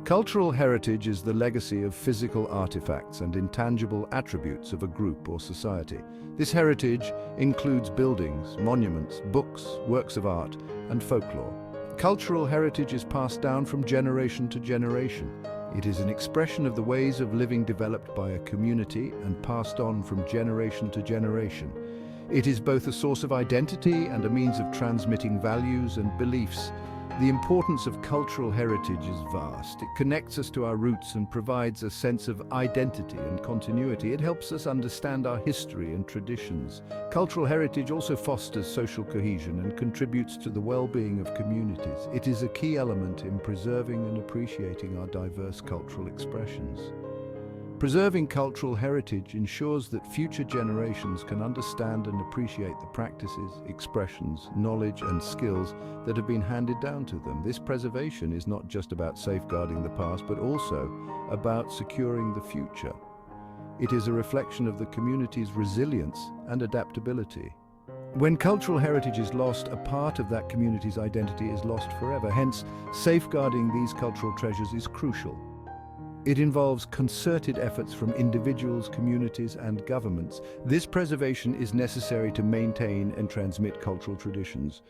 Cultural heritage is the legacy of physical artifacts and intangible attributes of a group or society. This heritage includes buildings, monuments, books, works of art, and folklore. Cultural heritage is passed down from generation to generation. It is an expression of the ways of living developed by a community and passed on from generation to generation. It is both a source of identity and a means of transmitting values and beliefs. The importance of cultural heritage is vast. It connects us to our roots and provides a sense of identity and continuity. It helps us understand our history and traditions. Cultural heritage also fosters social cohesion and contributes to the well-being of communities. It is a key element in preserving and appreciating our diverse cultural expressions. Preserving cultural heritage ensures that future generations can understand and appreciate the practices, expressions, knowledge, and skills that have been handed down to them. This preservation is not just about safeguarding the past, but also about securing the future. It is a reflection of the community's resilience and adaptability. When cultural heritage is lost, a part of that community's identity is lost forever. Hence, safeguarding these cultural treasures is crucial. It involves concerted efforts from individuals, communities, and governments. This preservation is necessary to maintain and transmit cultural traditions.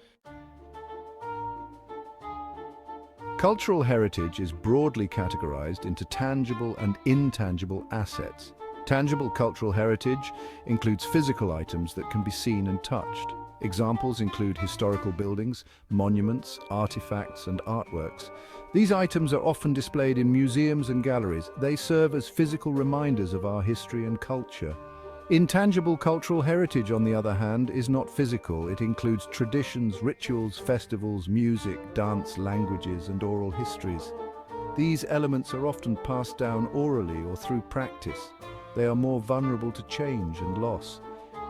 Cultural heritage is broadly categorized into tangible and intangible assets. Tangible cultural heritage includes physical items that can be seen and touched. Examples include historical buildings, monuments, artifacts, and artworks. These items are often displayed in museums and galleries. They serve as physical reminders of our history and culture. Intangible cultural heritage, on the other hand, is not physical. It includes traditions, rituals, festivals, music, dance, languages, and oral histories. These elements are often passed down orally or through practice. They are more vulnerable to change and loss.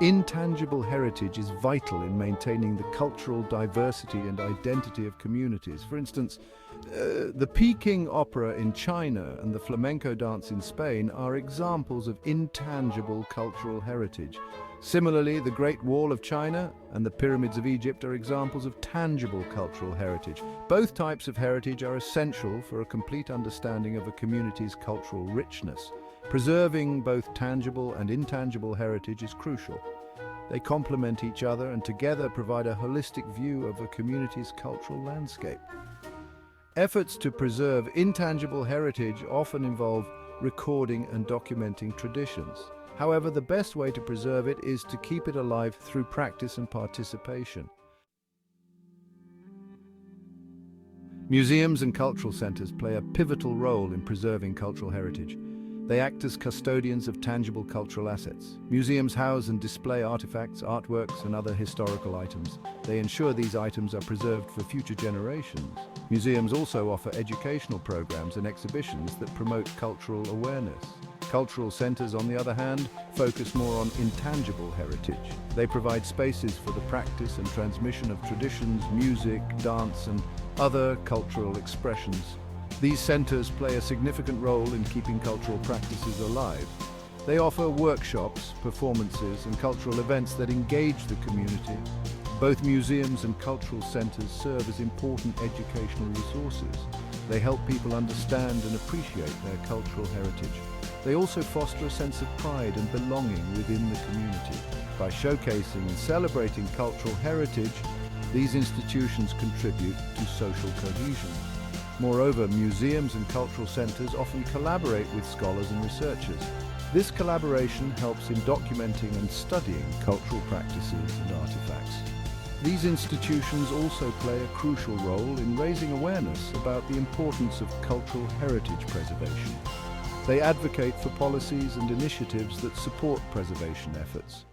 Intangible heritage is vital in maintaining the cultural diversity and identity of communities. For instance, the Peking opera in China and the flamenco dance in Spain are examples of intangible cultural heritage. Similarly, the Great Wall of China and the pyramids of Egypt are examples of tangible cultural heritage. Both types of heritage are essential for a complete understanding of a community's cultural richness. Preserving both tangible and intangible heritage is crucial. They complement each other and together provide a holistic view of a community's cultural landscape. Efforts to preserve intangible heritage often involve recording and documenting traditions. However, the best way to preserve it is to keep it alive through practice and participation. Museums and cultural centers play a pivotal role in preserving cultural heritage. They act as custodians of tangible cultural assets. Museums house and display artifacts, artworks, and other historical items. They ensure these items are preserved for future generations. Museums also offer educational programs and exhibitions that promote cultural awareness. Cultural centers, on the other hand, focus more on intangible heritage. They provide spaces for the practice and transmission of traditions, music, dance, and other cultural expressions. These centers play a significant role in keeping cultural practices alive. They offer workshops, performances, and cultural events that engage the community. Both museums and cultural centers serve as important educational resources. They help people understand and appreciate their cultural heritage. They also foster a sense of pride and belonging within the community. By showcasing and celebrating cultural heritage, these institutions contribute to social cohesion. Moreover, museums and cultural centers often collaborate with scholars and researchers. This collaboration helps in documenting and studying cultural practices and artifacts. These institutions also play a crucial role in raising awareness about the importance of cultural heritage preservation. They advocate for policies and initiatives that support preservation efforts.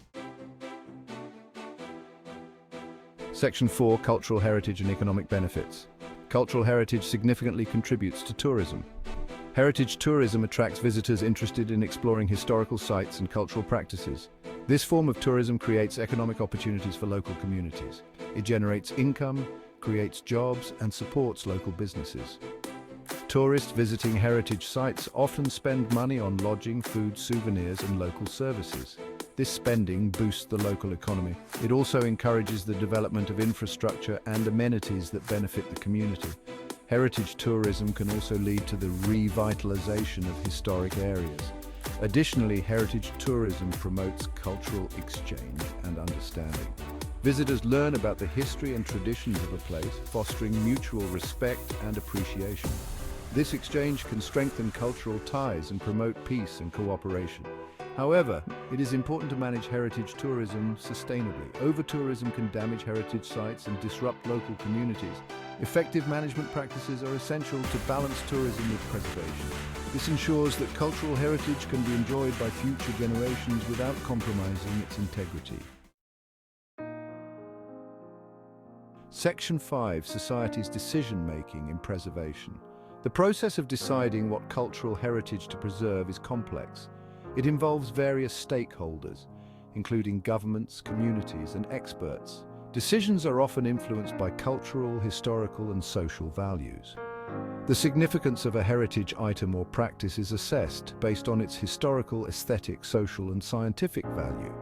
Section 4: Cultural Heritage and Economic Benefits. Cultural heritage significantly contributes to tourism. Heritage tourism attracts visitors interested in exploring historical sites and cultural practices. This form of tourism creates economic opportunities for local communities. It generates income, creates jobs, and supports local businesses. Tourists visiting heritage sites often spend money on lodging, food, souvenirs, and local services. This spending boosts the local economy. It also encourages the development of infrastructure and amenities that benefit the community. Heritage tourism can also lead to the revitalization of historic areas. Additionally, heritage tourism promotes cultural exchange and understanding. Visitors learn about the history and traditions of a place, fostering mutual respect and appreciation. This exchange can strengthen cultural ties and promote peace and cooperation. However, it is important to manage heritage tourism sustainably. Over-tourism can damage heritage sites and disrupt local communities. Effective management practices are essential to balance tourism with preservation. This ensures that cultural heritage can be enjoyed by future generations without compromising its integrity. Section 5. Society's decision-making in preservation. The process of deciding what cultural heritage to preserve is complex. It involves various stakeholders, including governments, communities, and experts. Decisions are often influenced by cultural, historical, and social values. The significance of a heritage item or practice is assessed based on its historical, aesthetic, social, and scientific value.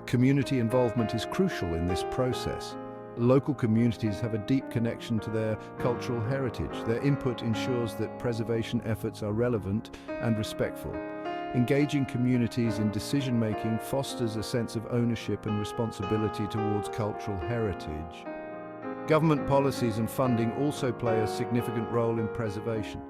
Community involvement is crucial in this process. Local communities have a deep connection to their cultural heritage. Their input ensures that preservation efforts are relevant and respectful. Engaging communities in decision-making fosters a sense of ownership and responsibility towards cultural heritage. Government policies and funding also play a significant role in preservation.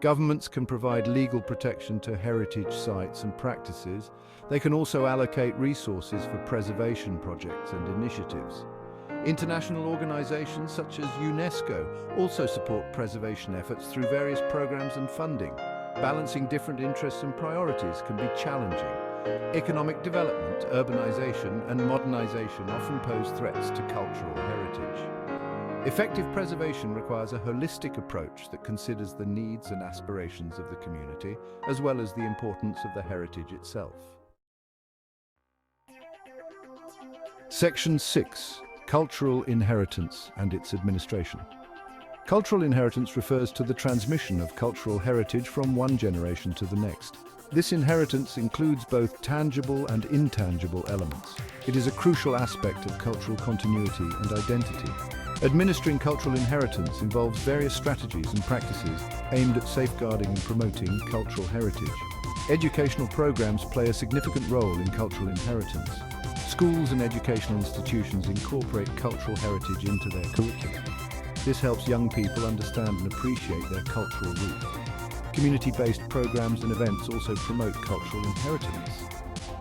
Governments can provide legal protection to heritage sites and practices. They can also allocate resources for preservation projects and initiatives. International organizations such as UNESCO also support preservation efforts through various programs and funding. Balancing different interests and priorities can be challenging. Economic development, urbanization, and modernization often pose threats to cultural heritage. Effective preservation requires a holistic approach that considers the needs and aspirations of the community, as well as the importance of the heritage itself. Section 6. Cultural inheritance and its administration. Cultural inheritance refers to the transmission of cultural heritage from one generation to the next. This inheritance includes both tangible and intangible elements. It is a crucial aspect of cultural continuity and identity. Administering cultural inheritance involves various strategies and practices aimed at safeguarding and promoting cultural heritage. Educational programs play a significant role in cultural inheritance. Schools and educational institutions incorporate cultural heritage into their curriculum. This helps young people understand and appreciate their cultural roots. Community-based programs and events also promote cultural inheritance.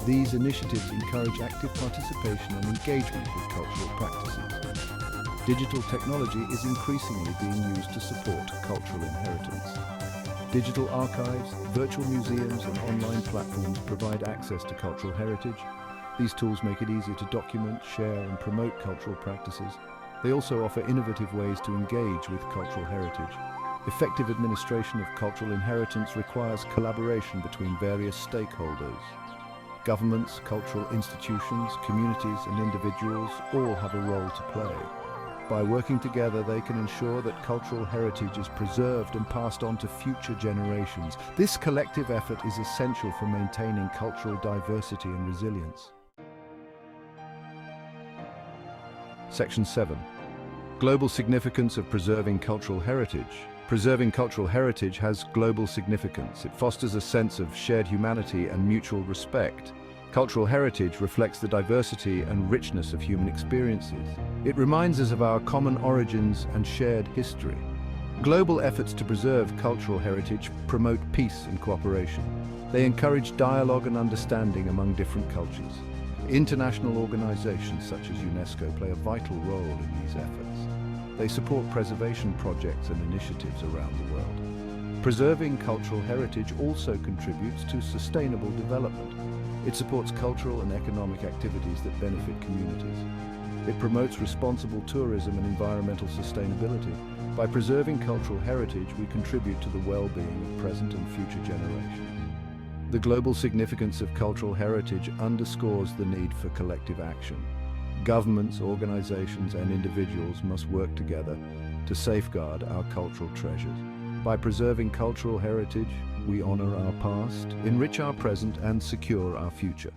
These initiatives encourage active participation and engagement with cultural practices. Digital technology is increasingly being used to support cultural inheritance. Digital archives, virtual museums, and online platforms provide access to cultural heritage. These tools make it easier to document, share, and promote cultural practices. They also offer innovative ways to engage with cultural heritage. Effective administration of cultural inheritance requires collaboration between various stakeholders. Governments, cultural institutions, communities, and individuals all have a role to play. By working together, they can ensure that cultural heritage is preserved and passed on to future generations. This collective effort is essential for maintaining cultural diversity and resilience. Section 7. Global significance of preserving cultural heritage. Preserving cultural heritage has global significance. It fosters a sense of shared humanity and mutual respect. Cultural heritage reflects the diversity and richness of human experiences. It reminds us of our common origins and shared history. Global efforts to preserve cultural heritage promote peace and cooperation. They encourage dialogue and understanding among different cultures. International organizations such as UNESCO play a vital role in these efforts. They support preservation projects and initiatives around the world. Preserving cultural heritage also contributes to sustainable development. It supports cultural and economic activities that benefit communities. It promotes responsible tourism and environmental sustainability. By preserving cultural heritage, we contribute to the well-being of present and future generations. The global significance of cultural heritage underscores the need for collective action. Governments, organizations, and individuals must work together to safeguard our cultural treasures. By preserving cultural heritage, we honor our past, enrich our present, and secure our future.